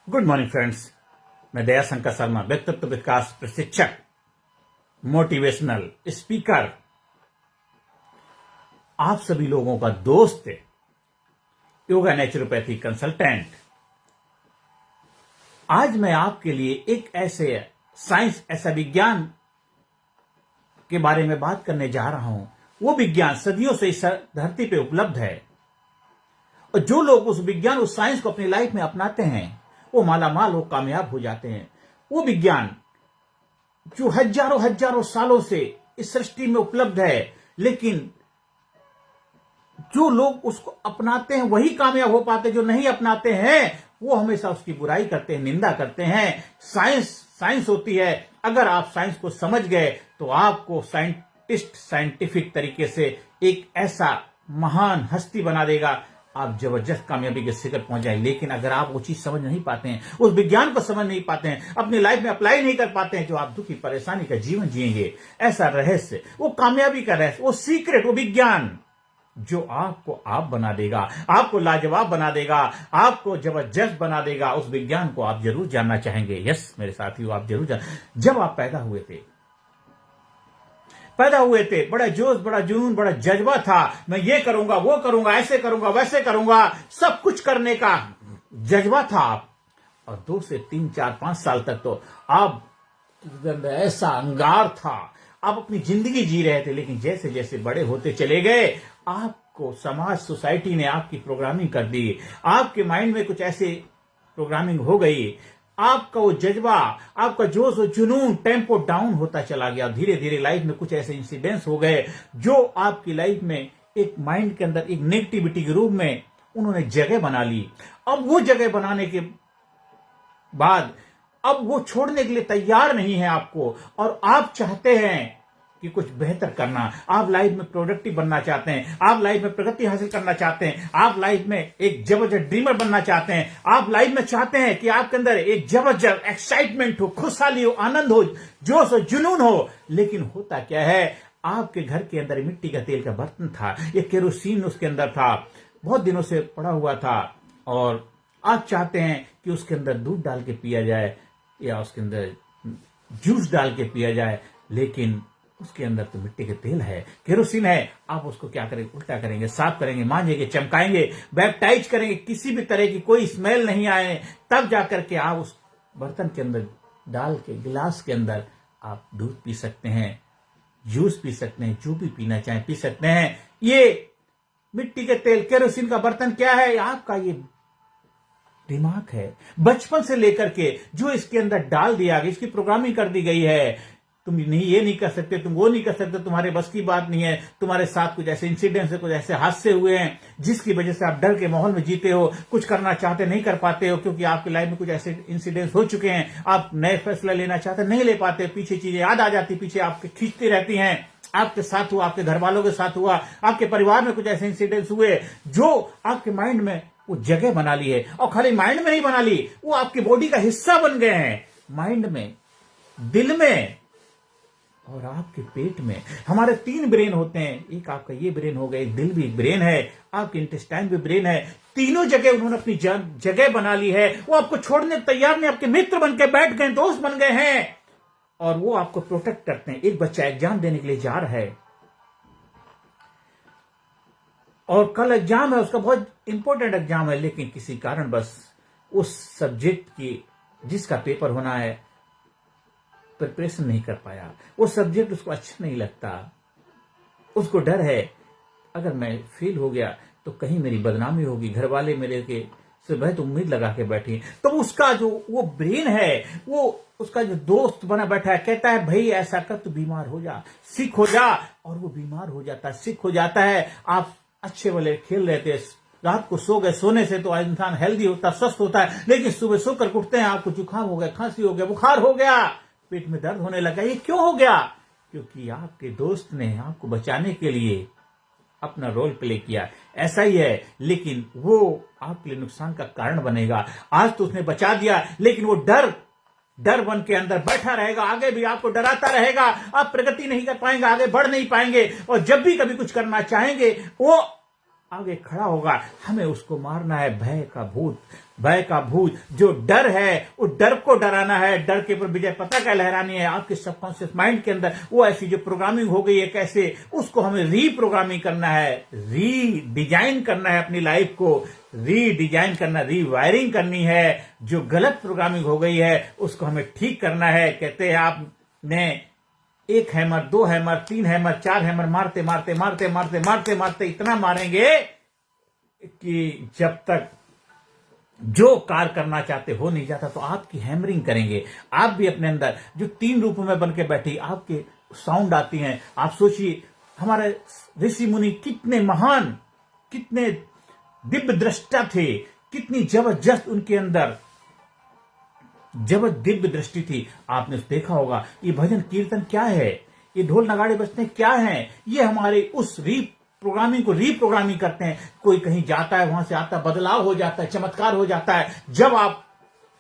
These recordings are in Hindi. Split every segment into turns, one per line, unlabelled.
Good morning friends. मैं दया शंकर शर्मा, व्यक्तित्व विकास प्रशिक्षक, मोटिवेशनल स्पीकर, आप सभी लोगों का दोस्त, योगा नेचुरोपैथी कंसल्टेंट। आज मैं आपके लिए एक ऐसे साइंस, ऐसा विज्ञान के बारे में बात करने जा रहा हूं। वो विज्ञान सदियों से इस धरती पे उपलब्ध है और जो लोग उस विज्ञान, उस साइंस को अपनी लाइफ में अपनाते हैं वो मालामाल, वो कामयाब हो जाते हैं। वो विज्ञान जो हजारों हजारों सालों से इस सृष्टि में उपलब्ध है, लेकिन जो लोग उसको अपनाते हैं वही कामयाब हो पाते हैं। जो नहीं अपनाते हैं वो हमेशा उसकी बुराई करते हैं, निंदा करते हैं। साइंस होती है। अगर आप साइंस को समझ गए तो आपको साइंटिफिक तरीके से एक ऐसा महान हस्ती बना देगा, आप जबरदस्त कामयाबी के शिखर पहुंच जाए। लेकिन अगर आप वो चीज समझ नहीं पाते हैं, उस विज्ञान को समझ नहीं पाते हैं, अपनी लाइफ में अप्लाई नहीं कर पाते हैं, जो आप दुखी परेशानी का जीवन जिएंगे। ऐसा रहस्य, वो कामयाबी का रहस्य, वो सीक्रेट, वो विज्ञान जो आपको आप बना देगा, आपको लाजवाब बना देगा, आपको जबरदस्त बना देगा, उस विज्ञान को आप जरूर जानना चाहेंगे। यस मेरे साथियों, आप जरूर जब आप पैदा हुए थे, बड़ा जोश, बड़ा जुनून, बड़ा जज्बा था। मैं ये करूंगा, वो करूंगा, ऐसे करूंगा, वैसे करूंगा, सब कुछ करने का जज्बा था आप। और 2 से 3, 4, 5 साल तक तो आप ऐसा अंगार था, आप अपनी जिंदगी जी रहे थे। लेकिन जैसे जैसे बड़े होते चले गए, आपको समाज, सोसाइटी ने आपकी प्रोग्रामिंग कर दी। आपके माइंड में कुछ ऐसे प्रोग्रामिंग हो गई, आपका वो जज्बा, आपका जोश और जुनून टेम्पो डाउन होता चला गया। धीरे धीरे लाइफ में कुछ ऐसे इंसिडेंट्स हो गए जो आपकी लाइफ में एक माइंड के अंदर एक नेगेटिविटी के रूप में उन्होंने जगह बना ली। अब वो जगह बनाने के बाद अब वो छोड़ने के लिए तैयार नहीं है आपको, और आप चाहते हैं कि कुछ बेहतर करना। आप लाइफ में प्रोडक्टिव बनना चाहते हैं, आप लाइफ में प्रगति हासिल करना चाहते हैं, आप लाइफ में एक जबरदस्त ड्रीमर बनना चाहते हैं। आप लाइफ में चाहते हैं कि आपके अंदर एक जबरदस्त एक्साइटमेंट हो, खुशहाली हो, आनंद हो, जोश और जुनून हो। लेकिन होता क्या है, आपके घर के अंदर मिट्टी का तेल का बर्तन था, ये केरोसिन उसके अंदर था, बहुत दिनों से पड़ा हुआ था, और आप चाहते हैं कि उसके अंदर दूध डाल के पिया जाए या उसके अंदर जूस डाल के पिया जाए, लेकिन उसके अंदर तो मिट्टी का तेल है, केरोसिन है। आप उसको क्या करेंगे, उल्टा करेंगे, साफ करेंगे, मांजेंगे, चमकाएंगे, बैप्टाइज करेंगे, किसी भी तरह की कोई स्मेल नहीं आए, तब जाकर के आप उस बर्तन के अंदर डाल के, गिलास के अंदर आप दूध पी सकते हैं, जूस पी सकते हैं, जो भी पीना चाहें पी सकते हैं। ये मिट्टी के तेल, केरोसिन का बर्तन क्या है, आपका ये दिमाग है। बचपन से लेकर के जो इसके अंदर डाल दिया गया, इसकी प्रोग्रामिंग कर दी गई है। तुम नहीं, ये नहीं कर सकते, तुम वो नहीं कर सकते, तुम्हारे बस की बात नहीं है। तुम्हारे साथ कुछ ऐसे इंसिडेंट्स, कुछ ऐसे हादसे हुए हैं जिसकी वजह से आप डर के माहौल में जीते हो, कुछ करना चाहते नहीं कर पाते हो, क्योंकि आपकी लाइफ में कुछ ऐसे इंसिडेंट्स हो चुके हैं। आप नए फैसला लेना चाहते नहीं ले पाते, पीछे चीजें याद आ जाती, पीछे आपके खींचती रहती हैं। आपके साथ हुआ, आपके घर वालों के साथ हुआ, आपके परिवार में कुछ ऐसे इंसिडेंट्स हुए जो आपके माइंड में वो जगह बना ली है। और खाली माइंड में नहीं बना ली, वो आपकी बॉडी का हिस्सा बन गए हैं। माइंड में, दिल में और आपके पेट में। हमारे 3 ब्रेन होते हैं, एक आपका ये ब्रेन हो गया, एक दिल भी एक ब्रेन है, आपके इंटेस्टाइन भी ब्रेन है। तीनों जगह उन्होंने अपनी जगह बना ली है। वो आपको छोड़ने तैयार नहीं, आपके मित्र बन के बैठ गए, दोस्त बन गए हैं, और वो आपको प्रोटेक्ट करते हैं। एक बच्चा एग्जाम देने के लिए जा रहा है और कल एग्जाम है, उसका बहुत इंपॉर्टेंट एग्जाम है, लेकिन किसी कारण बस उस सब्जेक्ट की जिसका पेपर होना है प्रिपरेशन नहीं कर पाया। वो सब्जेक्ट उसको अच्छा नहीं लगता, उसको डर है अगर मैं फेल हो गया तो कहीं मेरी बदनामी होगी, घर वाले मेरे के से बहुत उम्मीद लगा के बैठे। तो उसका जो वो ब्रेन है, वो उसका जो दोस्त बना बैठा है, कहता है भाई ऐसा कर, तू बीमार हो जा, सिक हो जा, और वो बीमार हो जाता है, सिक हो जाता है। आप अच्छे वाले खेल रहे थे, रात को सो गए, सोने से तो इंसान हेल्दी होता है, स्वस्थ होता है, लेकिन सुबह सोकर उठते हैं, आपको जुकाम हो गया, खांसी हो गया, बुखार हो गया, पेट में दर्द होने लगा। ये क्यों हो गया? क्योंकि आपके दोस्त ने आपको बचाने के लिए अपना रोल प्ले किया। ऐसा ही है, लेकिन वो आपके लिए नुकसान का कारण बनेगा। आज तो उसने बचा दिया, लेकिन वो डर बन के अंदर बैठा रहेगा, आगे भी आपको डराता रहेगा। आप प्रगति नहीं कर पाएंगे, आगे बढ़ नहीं पाएंगे, और जब भी कभी कुछ करना चाहेंगे वो आगे खड़ा होगा, हमें उसको मारना है। भय का भूत जो डर है, उस डर को डराना है, डर के ऊपर विजय पताका लहरानी है। आपके सबकॉन्शियस माइंड के अंदर वो ऐसी जो प्रोग्रामिंग हो गई है, कैसे उसको हमें रीप्रोग्रामिंग करना है, रीडिजाइन करना है, अपनी लाइफ को रीडिजाइन करना, रीवायरिंग करनी है। जो गलत प्रोग्रामिंग हो गई है उसको हमें ठीक करना है। कहते हैं आपने 1 हैमर, 2 हैमर, 3 हैमर, 4 हैमर मारते मारते मारते मारते मारते मारते इतना मारेंगे कि जब तक जो कार्य करना चाहते हो नहीं जाता, तो आपकी हैमरिंग करेंगे। आप भी अपने अंदर जो 3 रूपों में बन के बैठी आपके साउंड आती हैं। आप सोचिए हमारे ऋषि मुनि कितने महान, कितने दिव्य दृष्टा थे, कितनी जबरदस्त उनके अंदर दिव्य दृष्टि थी। आपने देखा होगा ये भजन कीर्तन क्या है, ये ढोल नगाड़े बजते क्या हैं, ये हमारे उस रीप्रोग्रामिंग को रीप्रोग्रामिंग करते हैं। कोई कहीं जाता है, वहां से आता है, बदलाव हो जाता है, चमत्कार हो जाता है। जब आप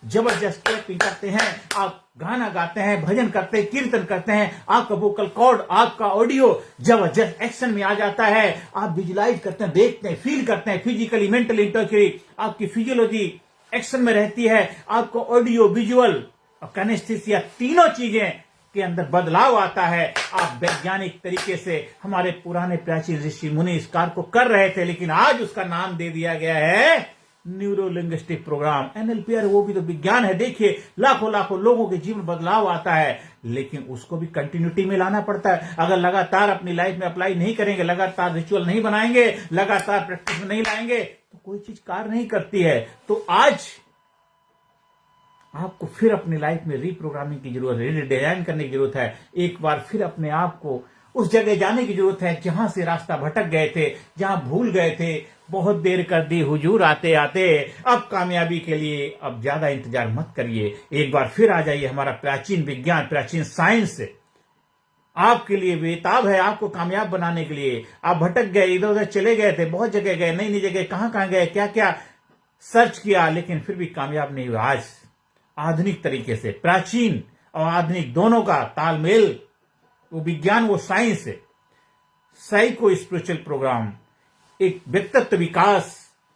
जबरदस्त एक्टिंग करते हैं, आप गाना गाते हैं, भजन करते हैं, कीर्तन करते हैं, आपका वोकल कॉर्ड, आपका ऑडियो जबरदस्त एक्शन में आ जाता है। आप विजुलाइज करते हैं, देखते हैं, फील करते हैं, फिजिकली, मेंटली, इंटेलेक्चुअली आपकी फिजियोलॉजी एक्शन में रहती है। आपको ऑडियो, विजुअल और कैनेस्थेसिया तीनों चीजें के अंदर बदलाव आता है। आप वैज्ञानिक तरीके से, हमारे पुराने प्राचीन ऋषि मुनि इस कार्य को कर रहे थे, लेकिन आज उसका नाम दे दिया गया है न्यूरो लिंग्विस्टिक प्रोग्राम, NLP। वो भी तो विज्ञान है। देखिए लाखों लाखों लोगों के जीवन बदलाव आता है, लेकिन उसको भी कंटिन्यूटी में लाना पड़ता है। अगर लगातार अपनी लाइफ में अप्लाई नहीं करेंगे, लगातार रिचुअल नहीं बनाएंगे, लगातार प्रैक्टिस में नहीं लाएंगे, तो कोई चीज कार्य नहीं करती है। तो आज आपको फिर अपनी लाइफ में रीप्रोग्रामिंग की जरूरत है, रीडिजाइन करने की जरूरत है। एक बार फिर अपने आप को उस जगह जाने की जरूरत है जहां से रास्ता भटक गए थे, जहां भूल गए थे। बहुत देर कर दी हुजूर आते आते, अब कामयाबी के लिए अब ज्यादा इंतजार मत करिए। एक बार फिर आ जाइए। हमारा प्राचीन विज्ञान, प्राचीन साइंस आपके लिए बेताब है, आपको कामयाब बनाने के लिए। आप भटक गए, इधर उधर चले गए थे, बहुत जगह गए, नई नई जगह कहां गए, क्या क्या सर्च किया, लेकिन फिर भी कामयाब नहीं हुआ। आज आधुनिक तरीके से प्राचीन और आधुनिक दोनों का तालमेल, वो विज्ञान, वो साइंस, साइको स्पिरिचुअल प्रोग्राम, एक व्यक्तित्व विकास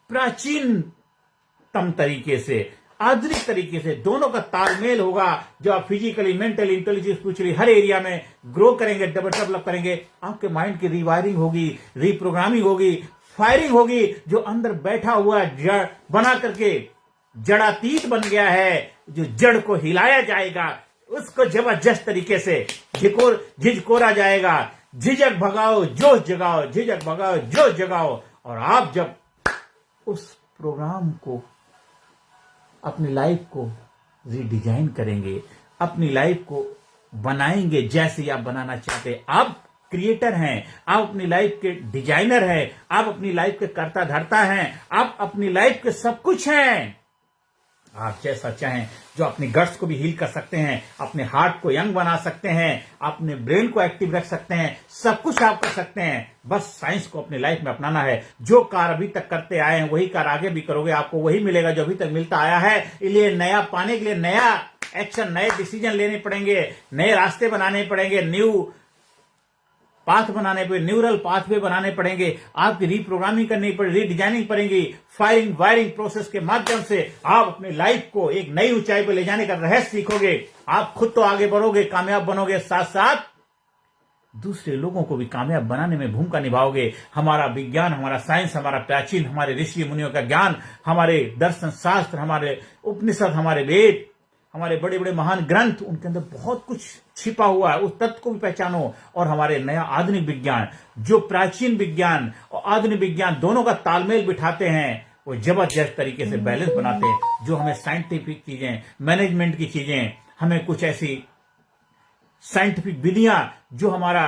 प्राचीनतम तरीके से, आधुनिक तरीके से दोनों का तालमेल होगा। जो आप फिजिकली, मेंटली, इंटेलिजेंस, स्पिरिचुअली हर एरिया में ग्रो करेंगे, डेवलप करेंगे, आपके माइंड की रीवायरिंग होगी, रीप्रोग्रामिंग होगी, फायरिंग होगी। जो अंदर बैठा हुआ जड़ बना करके जड़ातीत बन गया है, जो जड़ को हिलाया जाएगा, उसको जबरदस्त तरीके से झिझकोरा जाएगा। झिझक भगाओ, जोश जगाओ, झिझक भगाओ, जोश जगाओ। और आप जब उस प्रोग्राम को, अपनी लाइफ को रीडिजाइन करेंगे, अपनी लाइफ को बनाएंगे जैसे आप बनाना चाहते। आप क्रिएटर हैं, आप अपनी लाइफ के डिजाइनर हैं, आप अपनी लाइफ के कर्ता धर्ता हैं, आप अपनी लाइफ के सब कुछ हैं। आप जैसा चाहें, जो अपनी गट्स को भी हील कर सकते हैं, अपने हार्ट को यंग बना सकते हैं, अपने ब्रेन को एक्टिव रख सकते हैं, सब कुछ आप कर सकते हैं। बस साइंस को अपनी लाइफ में अपनाना है। जो कार्य अभी तक करते आए हैं वही कार्य आगे भी करोगे, आपको वही मिलेगा जो अभी तक मिलता आया है। इसलिए नया पाने के लिए नया एक्शन, नए डिसीजन लेने पड़ेंगे, नए रास्ते बनाने पड़ेंगे, न्यू पाथ बनाने पे, न्यूरल पाथवे बनाने पड़ेंगे, आपकी रीप्रोग्रामिंग करनी पड़ेगी, रीडिजाइनिंग पड़ेगी। फायरिंग वायरिंग प्रोसेस के माध्यम से आप अपनी लाइफ को एक नई ऊंचाई पर ले जाने का रहस्य सीखोगे। आप खुद तो आगे बढ़ोगे, कामयाब बनोगे, साथ साथ दूसरे लोगों को भी कामयाब बनाने में भूमिका निभाओगे। हमारा विज्ञान, हमारा साइंस, हमारा प्राचीन, हमारे ऋषि मुनियों का ज्ञान, हमारे दर्शन शास्त्र, हमारे उपनिषद, हमारे वेद, हमारे बड़े बड़े महान ग्रंथ, उनके अंदर बहुत कुछ छिपा हुआ है। उस तत्व को भी पहचानो। और हमारे नया आधुनिक विज्ञान, जो प्राचीन विज्ञान और आधुनिक विज्ञान दोनों का तालमेल बिठाते हैं, वो जबरदस्त तरीके से बैलेंस बनाते हैं। जो हमें साइंटिफिक चीजें, मैनेजमेंट की चीजें, हमें कुछ ऐसी साइंटिफिक विधियां जो हमारा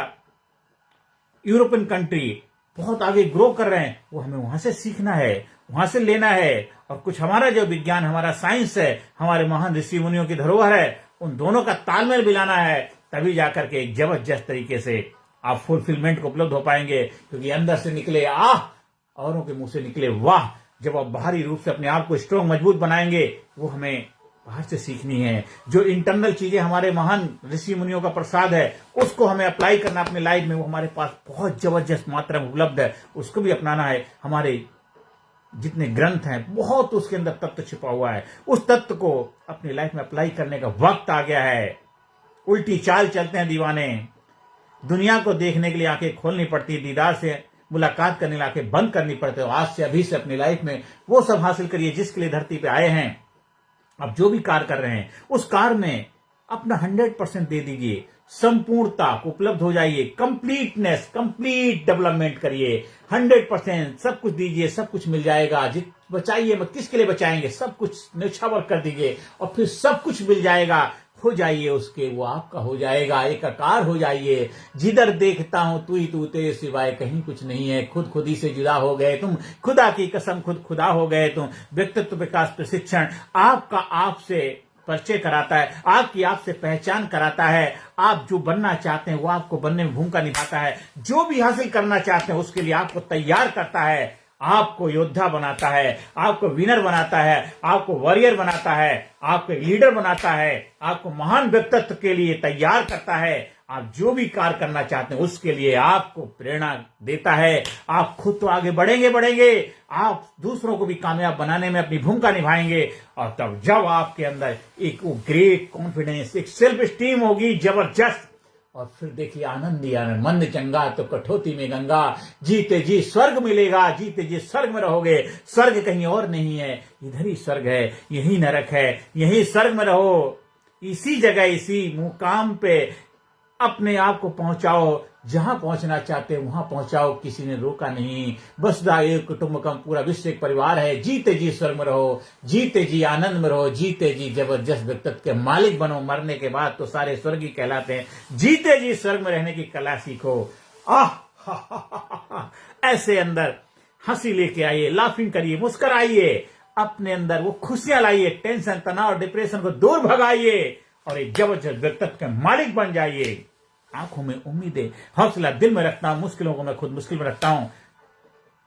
यूरोपियन कंट्री बहुत आगे ग्रो कर रहे हैं, वो हमें वहां से सीखना है, वहां से लेना है। और कुछ हमारा जो विज्ञान, हमारा साइंस है, हमारे महान ऋषि मुनियों की धरोहर है, उन दोनों का तालमेल मिलाना है। तभी जाकर के एक जबरदस्त तरीके से आप फुलफिलमेंट को उपलब्ध हो पाएंगे। क्योंकि अंदर से निकले आह, औरों के मुंह से निकले वाह। जब आप बाहरी रूप से अपने आप को स्ट्रॉन्ग, मजबूत बनाएंगे, वो हमें बाहर से सीखनी है। जो इंटरनल चीजें हमारे महान ऋषि मुनियों का प्रसाद है उसको हमें अप्लाई करना अपनी लाइफ में, वो हमारे पास बहुत जबरदस्त मात्रा में उपलब्ध है, उसको भी अपनाना है। हमारे जितने ग्रंथ हैं बहुत उसके अंदर तत्व छिपा हुआ है, उस तत्व को अपनी लाइफ में अप्लाई करने का वक्त आ गया है। उल्टी चाल चलते हैं दीवाने, दुनिया को देखने के लिए आंखें खोलनी पड़ती है, दीदार से मुलाकात करने के लिए आंखें बंद करनी पड़ती है। आज से अभी से अपनी लाइफ में वो सब हासिल करिए जिसके लिए धरती पे आए हैं। अब जो भी कार्य कर रहे हैं उस कार्य में अपना 100% दे दीजिए, संपूर्णता को उपलब्ध हो जाइए, कंप्लीटनेस, कंप्लीट डेवलपमेंट करिए, 100% सब कुछ दीजिए, सब कुछ मिल जाएगा। बचाइए मत, किसके लिए बचाएंगे, सब कुछ न्यौछावर कर दीजिए और फिर सब कुछ मिल जाएगा। हो जाइए उसके, वो आपका हो जाएगा, एकाकार हो जाइए। जिधर देखता हूं तू ही तू, तेरे सिवाय कहीं कुछ नहीं है। खुद ही से जुदा हो गए तुम, खुदा की कसम खुद खुदा हो गए तुम। व्यक्तित्व विकास प्रशिक्षण आपका आपसे परिचय कराता है, आपकी आपसे पहचान कराता है। आप जो बनना चाहते हैं वो आपको बनने में भूमिका निभाता है। जो भी हासिल करना चाहते हैं उसके लिए आपको तैयार करता है, आपको योद्धा बनाता है, आपको विनर बनाता है, आपको वॉरियर बनाता है, आपको लीडर बनाता है, आपको महान व्यक्तित्व के लिए तैयार करता है। आप जो भी कार्य करना चाहते हैं उसके लिए आपको प्रेरणा देता है। आप खुद तो आगे बढ़ेंगे, आप दूसरों को भी कामयाब बनाने में अपनी भूमिका निभाएंगे। और तब जब आपके अंदर एक वो ग्रेट कॉन्फिडेंस, एक सेल्फ स्टीम होगी जबरदस्त, और फिर देखिए आनंद ही आनंद। मन चंगा तो कठौती में गंगा, जीते जी स्वर्ग मिलेगा, जीते जी स्वर्ग में रहोगे। स्वर्ग कहीं और नहीं है, इधर ही स्वर्ग है, यही नरक है, यही स्वर्ग में रहो। इसी जगह, इसी मुकाम पे अपने आप को पहुंचाओ, जहां पहुंचना चाहते हैं वहां पहुंचाओ, किसी ने रोका नहीं। वसुधा एक कुटुंबकम, पूरा विश्व एक परिवार है। जीते जी स्वर्ग में रहो, जीते जी आनंद में रहो, जीते जी जबरदस्त व्यक्तित्व के मालिक बनो। मरने के बाद तो सारे स्वर्गी कहलाते हैं। जीते जी स्वर्ग में रहने की कला सीखो। ऐसे अंदर हंसी लेके आइए, लाफिंग करिए, मुस्कुराइए, अपने अंदर वो खुशियां लाइए, टेंशन, तनाव, डिप्रेशन को दूर भगाइए और एक जबरदस्त व्यक्तित्व के मालिक बन जाइए। आंखों में उम्मीदें, हौसला दिल में रखता हूं, मुश्किलों को मैं खुद मुश्किल में रखता हूं।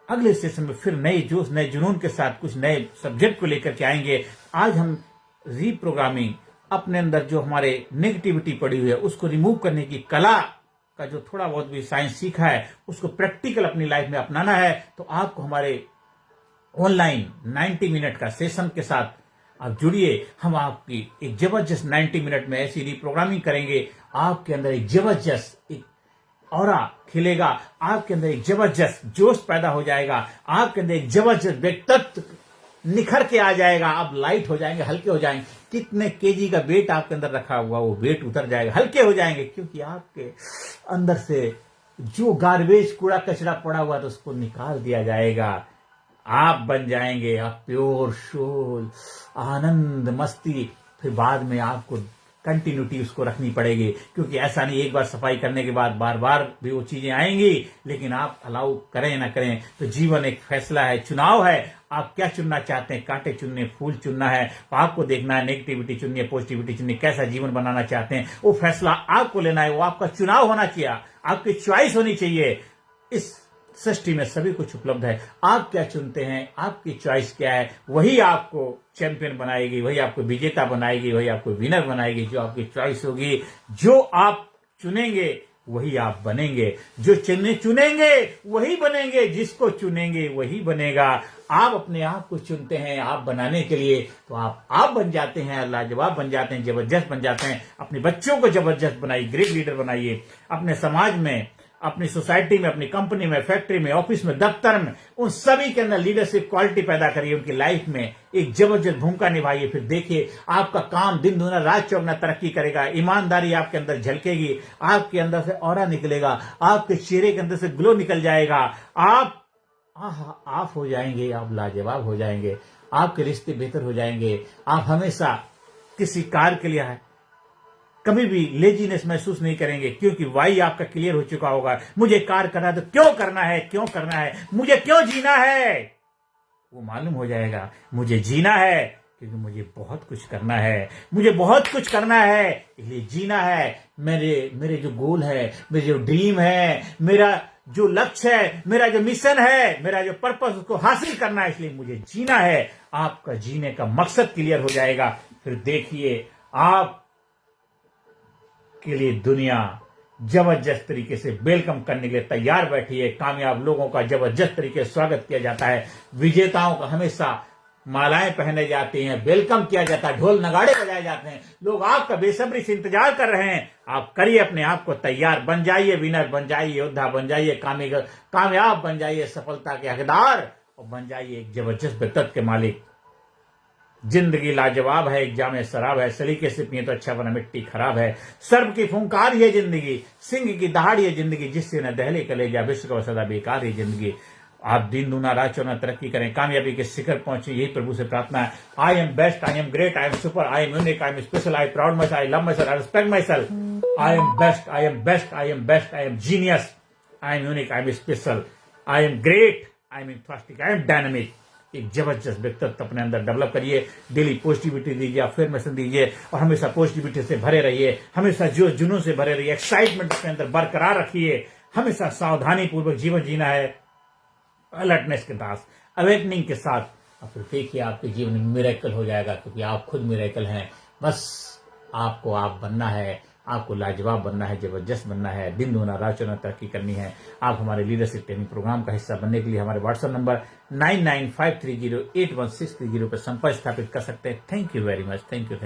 अगले सेशन में फिर नए जोश, नए जुनून के साथ कुछ नए सब्जेक्ट को लेकर के आएंगे। आज हम रीप्रोग्रामिंग, अपने अंदर जो हमारे नेगेटिविटी पड़ी हुई है उसको रिमूव करने की कला का जो थोड़ा बहुत भी साइंस सीखा है उसको प्रैक्टिकल अपनी लाइफ में अपनाना है। तो आपको हमारे ऑनलाइन 90 मिनट का सेशन के साथ आप जुड़िए। हम आपकी एक जबरदस्त 90 मिनट में ऐसी रीप्रोग्रामिंग करेंगे। आपके अंदर एक जबरदस्त एक ऑरा खिलेगा, आपके अंदर एक जबरदस्त जोश पैदा हो जाएगा, आपके अंदर एक जबरदस्त व्यक्तित्व निखर के आ जाएगा। आप लाइट हो जाएंगे, हल्के हो जाएंगे। कितने केजी का वेट आपके अंदर रखा हुआ वो वेट उतर जाएगा, हल्के हो जाएंगे, क्योंकि आपके अंदर से जो गार्बेज, कूड़ा कचरा पड़ा हुआ तो उसको निकाल दिया जाएगा। आप बन जाएंगे आप प्योर सोल, आनंद, मस्ती। फिर बाद में आपको कंटिन्यूटी उसको रखनी पड़ेगी, क्योंकि ऐसा नहीं एक बार सफाई करने के बाद बार बार भी वो चीजें आएंगी। लेकिन आप अलाउ करें ना करें, तो जीवन एक फैसला है, चुनाव है। आप क्या चुनना चाहते हैं, कांटे चुनने, फूल चुनना है। आपको देखना है नेगेटिविटी चुननी है, पॉजिटिविटी चुननी, कैसा जीवन बनाना चाहते हैं वो फैसला आपको लेना है। वो आपका चुनाव होना चाहिए, आपकी चॉइस होनी चाहिए। इस सृष्टि में सभी कुछ उपलब्ध है। आप क्या चुनते हैं, आपकी चॉइस क्या है, वही आपको चैंपियन बनाएगी, वही आपको विजेता बनाएगी, वही आपको विनर बनाएगी। जो आपकी चॉइस होगी, जो आप चुनेंगे वही आप बनेंगे। जो चुनेंगे वही बनेंगे, जिसको चुनेंगे वही बनेगा। आप अपने आप को चुनते हैं आप बनाने के लिए, तो आप बन जाते हैं, लाजवाब बन जाते हैं, जबरदस्त बन जाते हैं। अपने बच्चों को जबरदस्त बनाइए, ग्रेट लीडर बनाइए। अपने समाज में, अपनी सोसाइटी में, अपनी कंपनी में, फैक्ट्री में, ऑफिस में, दफ्तर में, उन सभी के अंदर लीडरशिप क्वालिटी पैदा करिए। उनकी लाइफ में एक जबरदस्त भूमिका निभाइए। फिर देखिए आपका काम दिन दुना रात चौगुना तरक्की करेगा। ईमानदारी आपके अंदर झलकेगी, आपके अंदर से ऑरा निकलेगा, आपके चेहरे के अंदर से ग्लो निकल जाएगा। आप हो जाएंगे, आप लाजवाब हो जाएंगे, आपके रिश्ते बेहतर हो जाएंगे। आप हमेशा किसी कार्य के लिए कभी भी लेजीनेस महसूस नहीं करेंगे, क्योंकि वाई आपका क्लियर हो चुका होगा। मुझे कार्य करना है तो क्यों करना है, क्यों करना है, मुझे क्यों जीना है, वो मालूम हो जाएगा। मुझे जीना है क्योंकि मुझे बहुत कुछ करना है, मुझे बहुत कुछ करना है, इसलिए जीना है। मेरे जो गोल है, मेरे जो ड्रीम है, मेरा जो लक्ष्य है, मेरा जो मिशन है, मेरा जो पर्पस, उसको हासिल करना है, इसलिए मुझे जीना है। आपका जीने का मकसद क्लियर हो जाएगा। फिर देखिए आप के लिए दुनिया जबरदस्त तरीके से वेलकम करने के लिए तैयार बैठी है। कामयाब लोगों का जबरदस्त तरीके से स्वागत किया जाता है। विजेताओं का हमेशा मालाएं पहने जाती हैं, वेलकम किया जाता है, ढोल नगाड़े बजाए जाते हैं। लोग आपका बेसब्री से इंतजार कर रहे हैं। आप करिए अपने आप को तैयार, बन जाइए विनर, बन जाइए योद्धा, बन जाइए कामयाब, बन जाइए सफलता के हकदार और बन जाइए एक जबरदस्त व्यक्तित्व के मालिक। जिंदगी लाजवाब है, एक जामे शराब है, सलीके से पिए तो अच्छा बना मिट्टी खराब है। सर्प की फुंकार है जिंदगी, सिंह की दहाड़ी है जिंदगी, जिससे न दहले कलेजा विश्व का सदा बेकार है जिंदगी। आप दिन दूना रात चौना तरक्की करें, कामयाबी के शिखर पहुंचे, यही प्रभु से प्रार्थना है। I am best, I am great, I am super, I am unique, I am special, I proud my self, I love my self, I respect my self. I am best, I am best, I am best, I am genius, I am unique, I am special, I am great, I am enthusiastic, I am dynamic. एक जबरदस्त व्यक्तित्व अपने अंदर डेवलप करिए। डेली पॉजिटिविटी दीजिए, अफर्मेशन दीजिए और हमेशा पॉजिटिविटी से भरे रहिए। हमेशा जोश जुनून से भरे रहिए, एक्साइटमेंट अपने अंदर बरकरार रखिए। हमेशा सावधानी पूर्वक जीवन जीना है, अलर्टनेस के साथ, अवेकनिंग के साथ। और फिर देखिए आपके जीवन में मिरेकल हो जाएगा, क्योंकि आप खुद मिरेकल हैं। बस आपको आप बनना है, आपको लाजवाब बनना है, जबरदस्त बनना है, दिन दूना रात चौना तरक्की करनी है। आप हमारे लीडरशिप ट्रेनिंग प्रोग्राम का हिस्सा बनने के लिए हमारे व्हाट्सएप नंबर 9953081630 पर संपर्क स्थापित कर सकते हैं। Thank you very much. Thank you.